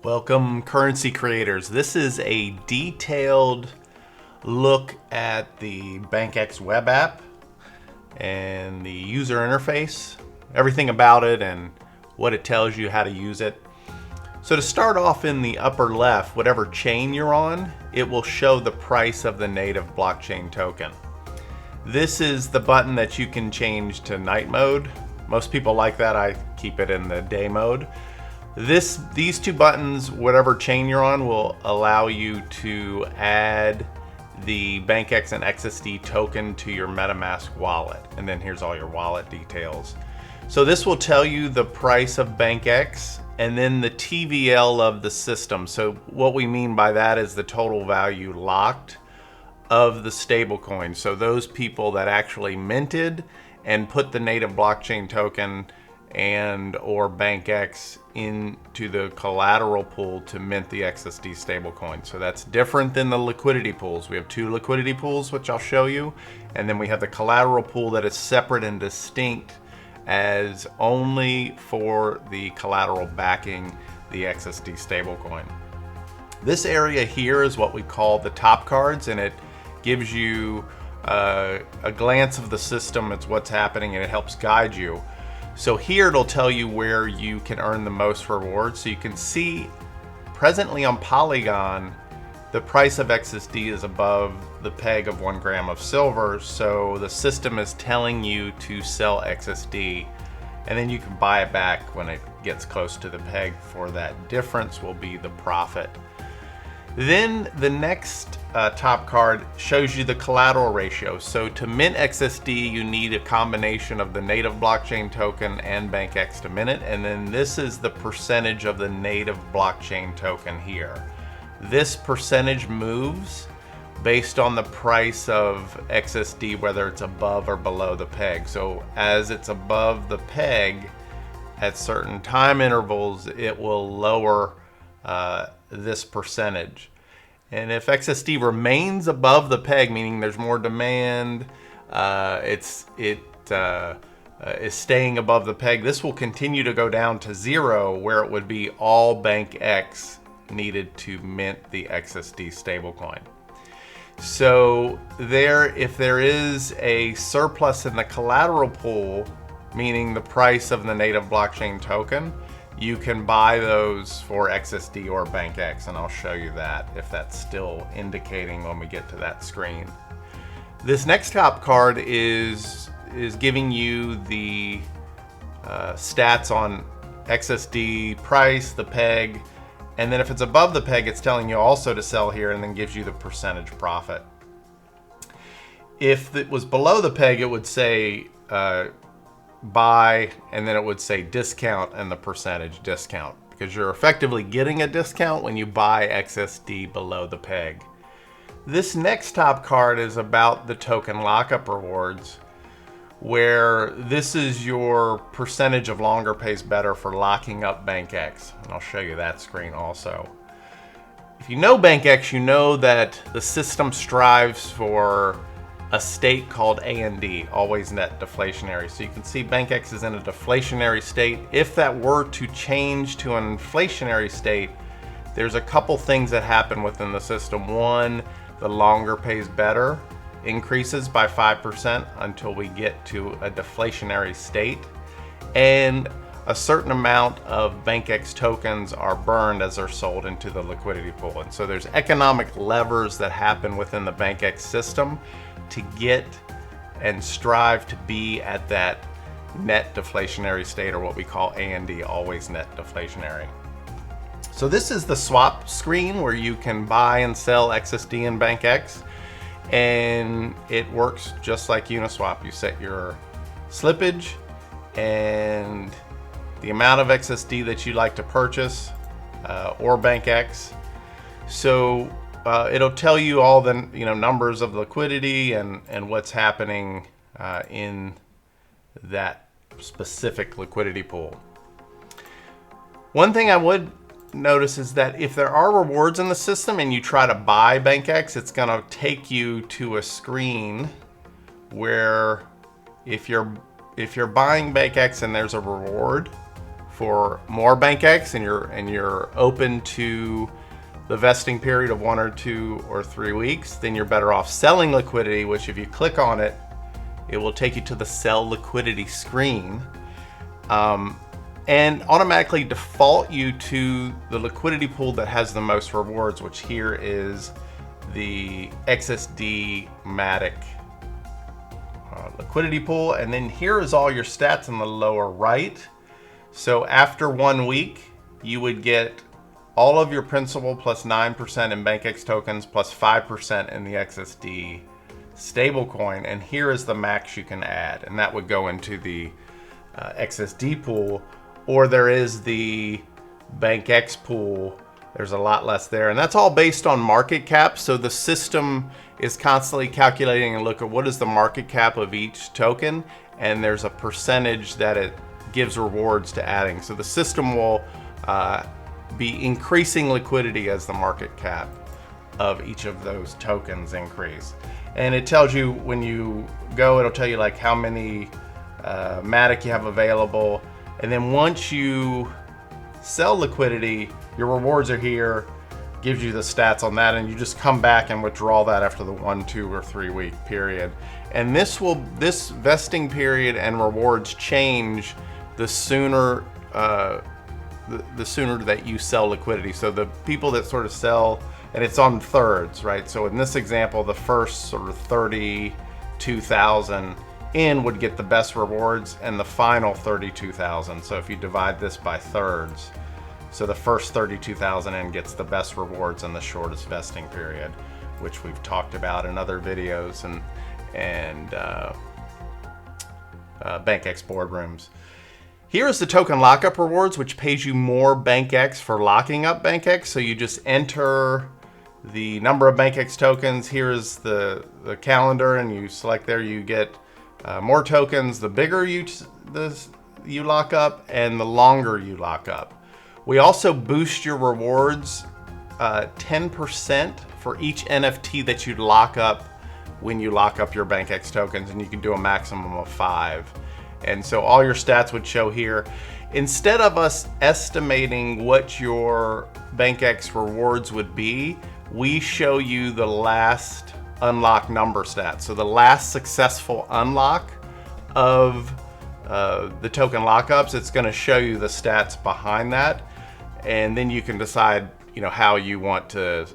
Welcome, currency creators. This is a detailed look at the BankX WebApp and the user interface, everything about it and what it tells you how to use it. So to start off, in the upper left, whatever chain you're on, it will show the price of the native blockchain token. This is the button that you can change to night mode. Most people like that. I keep it in the day mode. These two buttons, whatever chain you're on, will allow you to add the BankX and XSD token to your MetaMask wallet. And then here's all your wallet details. So this will tell you the price of BankX and then the TVL of the system. So what we mean by that is the total value locked of the stablecoin. So those people that actually minted and put the native blockchain token and or BankX into the collateral pool to mint the XSD stablecoin. So that's different than the liquidity pools. We have two liquidity pools, which I'll show you, and then we have the collateral pool that is separate and distinct as only for the collateral backing the XSD stablecoin. This area here is what we call the top cards, and it gives you a glance of the system. It's what's happening, and it helps guide you. So here it'll tell you where you can earn the most rewards. So you can see presently on Polygon, the price of XSD is above the peg of 1 gram of silver. So the system is telling you to sell XSD, and then you can buy it back when it gets close to the peg. For that difference will be the profit. Then the next top card shows you the collateral ratio. So to mint XSD, you need a combination of the native blockchain token and BankX to mint it. And then this is the percentage of the native blockchain token here. This percentage moves based on the price of XSD, whether it's above or below the peg. So as it's above the peg at certain time intervals, it will lower this percentage. And if XSD remains above the peg, meaning there's more demand, it is staying above the peg, this will continue to go down to 0, where it would be all BankX needed to mint the XSD stablecoin. So if there is a surplus in the collateral pool, meaning the price of the native blockchain token, you can buy those for XSD or BankX, and I'll show you that if that's still indicating when we get to that screen. This next top card is giving you the stats on XSD price, the peg, and then if it's above the peg, it's telling you also to sell here, and then gives you the percentage profit. If it was below the peg, it would say buy, and then it would say discount and the percentage discount, because you're effectively getting a discount when you buy XSD below the peg. This next top card is about the token lockup rewards, where this is your percentage of longer pays better for locking up BankX, and I'll show you that screen also. If you know BankX, you know that the system strives for a state called AND, always net deflationary. So you can see BankX is in a deflationary state. If that were to change to an inflationary state, there's a couple things that happen within the system. One, the longer pays better increases by 5% until we get to a deflationary state. And a certain amount of BankX tokens are burned as they're sold into the liquidity pool. And so there's economic levers that happen within the BankX system to get and strive to be at that net deflationary state, or what we call AND, always net deflationary. So this is the swap screen where you can buy and sell XSD and BankX, and it works just like Uniswap. You set your slippage and the amount of XSD that you'd like to purchase, or BankX. So it'll tell you all the numbers of liquidity and what's happening in that specific liquidity pool. One thing I would notice is that if there are rewards in the system and you try to buy BankX, it's going to take you to a screen where if you're buying BankX and there's a reward for more BankX and you're open to the vesting period of 1 or 2 or 3 weeks, then you're better off selling liquidity, which if you click on it, it will take you to the sell liquidity screen and automatically default you to the liquidity pool that has the most rewards, which here is the XSD Matic liquidity pool. And then here is all your stats in the lower right. So after 1 week, you would get all of your principal plus 9% in BankX tokens plus 5% in the XSD stablecoin. And here is the max you can add, and that would go into the XSD pool, or there is the BankX pool. There's a lot less there, and that's all based on market cap. So the system is constantly calculating and look at what is the market cap of each token, and there's a percentage that it gives rewards to adding. So the system will be increasing liquidity as the market cap of each of those tokens increase. And it tells you when you go, it'll tell you like how many Matic you have available. And then once you sell liquidity, your rewards are here, gives you the stats on that, and you just come back and withdraw that after the 1, 2, or 3 week period. And this vesting period and rewards change the sooner the sooner that you sell liquidity. So the people that sort of sell, and it's on thirds, right? So in this example, the first sort of 32,000 in would get the best rewards, and the final 32,000. So if you divide this by thirds, so the first 32,000 in gets the best rewards in the shortest vesting period, which we've talked about in other videos and BankX boardrooms. Here is the token lockup rewards, which pays you more BankX for locking up BankX. So you just enter the number of BankX tokens. Here is the calendar, and you select there. You get more tokens the bigger you lock up and the longer you lock up. We also boost your rewards 10% for each NFT that you lock up when you lock up your BankX tokens, and you can do a maximum of 5. And so all your stats would show here. Instead of us estimating what your BankX rewards would be, we show you the last unlock number stats. So the last successful unlock of the token lockups, it's going to show you the stats behind that. And then you can decide, how you want to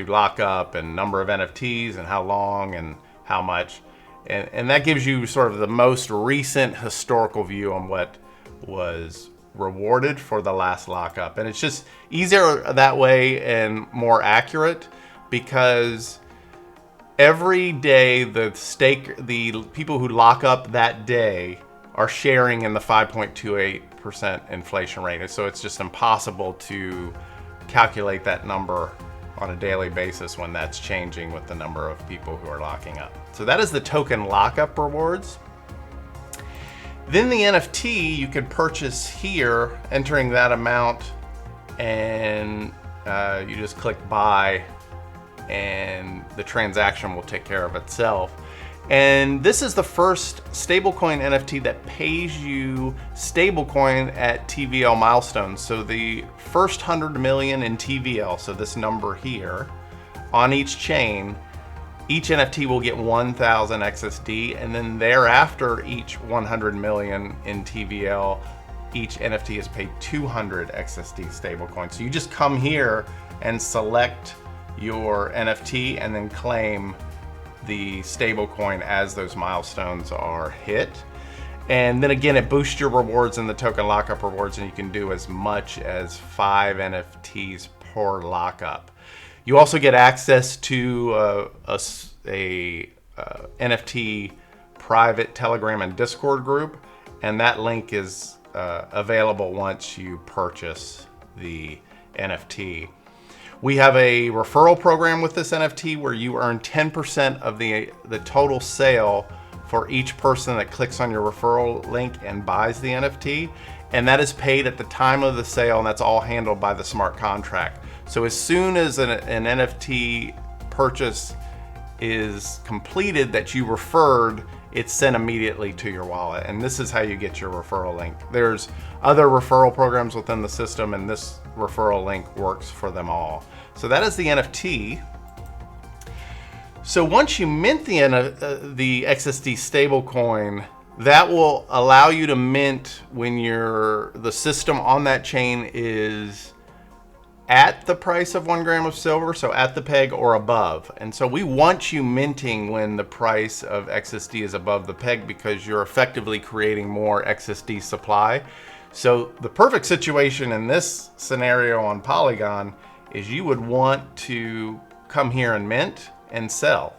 lock up, and number of NFTs and how long and how much. And that gives you sort of the most recent historical view on what was rewarded for the last lockup. And it's just easier that way and more accurate, because every day the people who lock up that day are sharing in the 5.28% inflation rate. So it's just impossible to calculate that number on a daily basis when that's changing with the number of people who are locking up. So that is the token lockup rewards. Then the NFT you can purchase here, entering that amount, and you just click buy, and the transaction will take care of itself. And this is the first stablecoin NFT that pays you stablecoin at TVL milestones. So the first 100 million in TVL, so this number here, on each chain, each NFT will get 1,000 XSD, and then thereafter, each 100 million in TVL, each NFT is paid 200 XSD stablecoin. So you just come here and select your NFT and then claim the stablecoin as those milestones are hit. And then again, it boosts your rewards in the token lockup rewards, and you can do as much as 5 NFTs per lockup. You also get access to a NFT private Telegram and Discord group, and that link is available once you purchase the NFT. We have a referral program with this NFT where you earn 10% of the total sale for each person that clicks on your referral link and buys the NFT. And that is paid at the time of the sale, and that's all handled by the smart contract. So as soon as an NFT purchase is completed that you referred, it's sent immediately to your wallet. And this is how you get your referral link. There's other referral programs within the system, and this referral link works for them all. So that is the NFT. So once you mint the XSD stablecoin, that will allow you to mint when the system on that chain is at the price of 1 gram of silver, so at the peg or above. And so we want you minting when the price of XSD is above the peg, because you're effectively creating more XSD supply. So the perfect situation in this scenario on Polygon is you would want to come here and mint and sell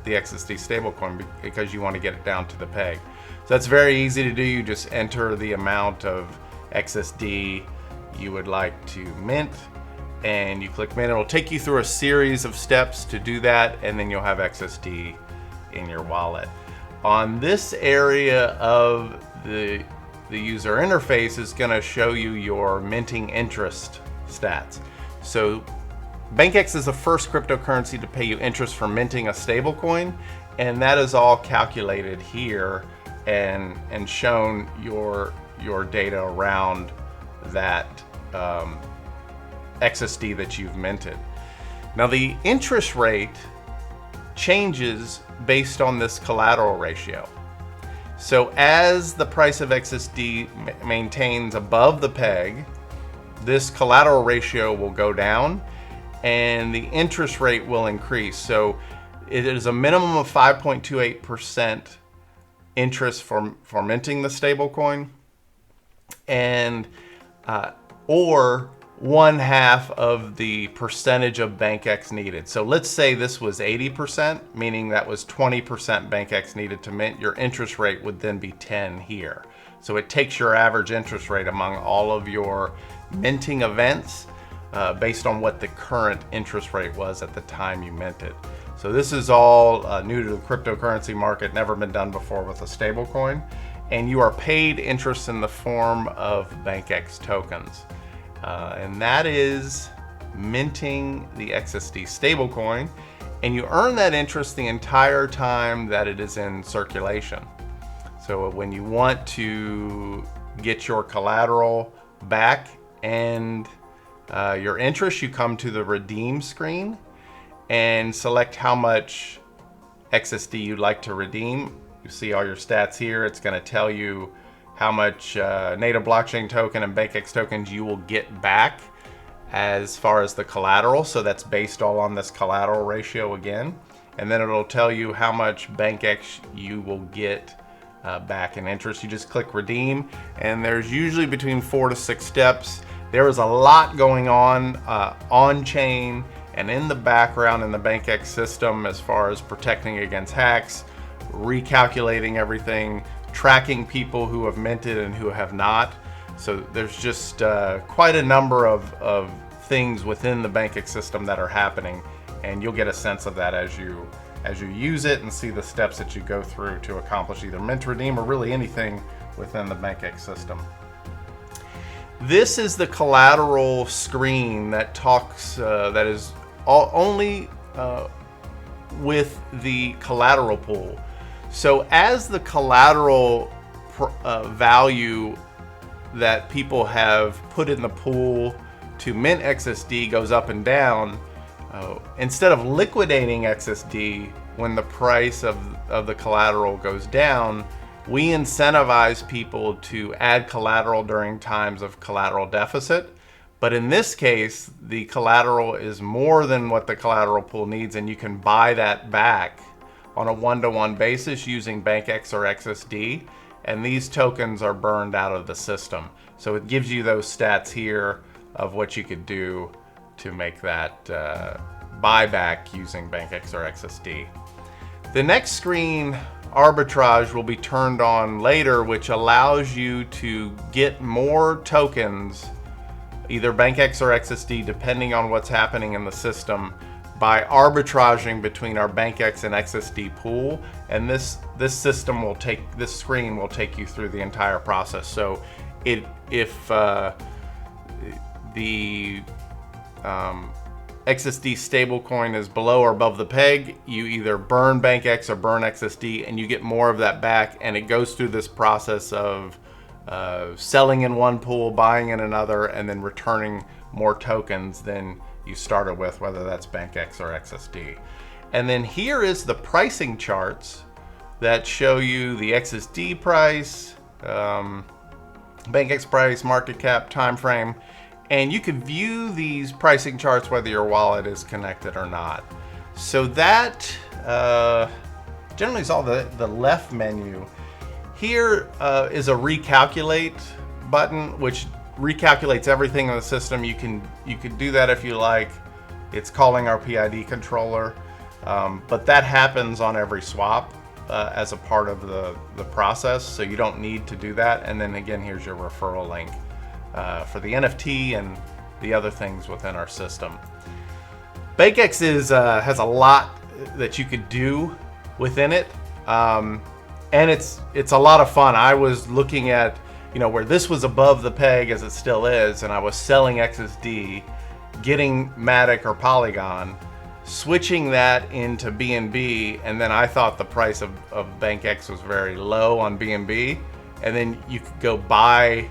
the XSD stablecoin because you want to get it down to the peg. So that's very easy to do. You just enter the amount of XSD you would like to mint, and you click mint. It'll take you through a series of steps to do that, and then you'll have XSD in your wallet. On this area of the user interface is going to show you your minting interest stats. So BankX is the first cryptocurrency to pay you interest for minting a stablecoin, and that is all calculated here and shown your data around that XSD that you've minted. Now the interest rate changes based on this collateral ratio. So as the price of XSD maintains above the peg, this collateral ratio will go down and the interest rate will increase. So it is a minimum of 5.28% interest for minting the stablecoin, and or 1/2 of the percentage of BankX needed. So let's say this was 80%, meaning that was 20% BankX needed to mint. Your interest rate would then be 10 here. So it takes your average interest rate among all of your minting events based on what the current interest rate was at the time you minted. So this is all new to the cryptocurrency market, never been done before with a stablecoin. And you are paid interest in the form of BankX tokens. And that is minting the XSD stablecoin, and you earn that interest the entire time that it is in circulation. So when you want to get your collateral back and your interest, you come to the redeem screen and select how much XSD you'd like to redeem. You see all your stats here. It's going to tell you how much native blockchain token and BankX tokens you will get back as far as the collateral. So that's based all on this collateral ratio again. And then it'll tell you how much BankX you will get back in interest. You just click redeem, and there's usually between 4 to 6 steps. There is a lot going on chain and in the background in the BankX system as far as protecting against hacks, recalculating everything, tracking people who have minted and who have not. So there's just quite a number of things within the BankX system that are happening, and you'll get a sense of that as you use it and see the steps that you go through to accomplish either mint, redeem, or really anything within the BankX system. This is the collateral screen that talks, that is only with the collateral pool. So as the collateral value that people have put in the pool to mint XSD goes up and down, instead of liquidating XSD when the price of the collateral goes down, we incentivize people to add collateral during times of collateral deficit. But in this case, the collateral is more than what the collateral pool needs, and you can buy that back on a one-to-one basis using BankX or XSD, and these tokens are burned out of the system. So it gives you those stats here of what you could do to make that buyback using BankX or XSD. The next screen, arbitrage, will be turned on later, which allows you to get more tokens, either BankX or XSD, depending on what's happening in the system, by arbitraging between our BankX and XSD pool. And this screen will take you through the entire process. So if the XSD stablecoin is below or above the peg, you either burn BankX or burn XSD, and you get more of that back. And it goes through this process of selling in one pool, buying in another, and then returning more tokens than you started with, whether that's BankX or XSD. And then here is the pricing charts that show you the XSD price, BankX price, market cap, time frame, and you can view these pricing charts whether your wallet is connected or not. So that generally is all the left menu. Here is a recalculate button, which recalculates everything in the system. You can do that if you like. It's calling our PID controller, but that happens on every swap as a part of the process, so you don't need to do that. And then again, here's your referral link for the NFT and the other things within our system. BankX has a lot that you could do within it, and it's a lot of fun. I was looking at where this was above the peg, as it still is, and I was selling XSD, getting Matic or Polygon, switching that into BNB, and then I thought the price of BankX was very low on BNB, and then you could go buy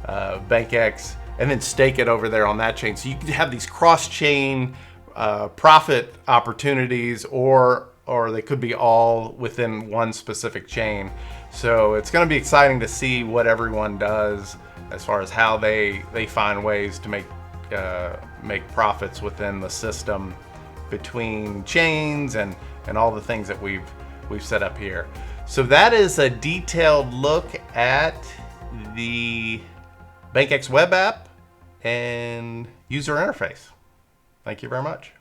BankX and then stake it over there on that chain. So you could have these cross-chain profit opportunities, or they could be all within one specific chain. So it's going to be exciting to see what everyone does as far as how they find ways to make profits within the system between chains and all the things that we've set up here. So that is a detailed look at the BankX web app and user interface. Thank you very much.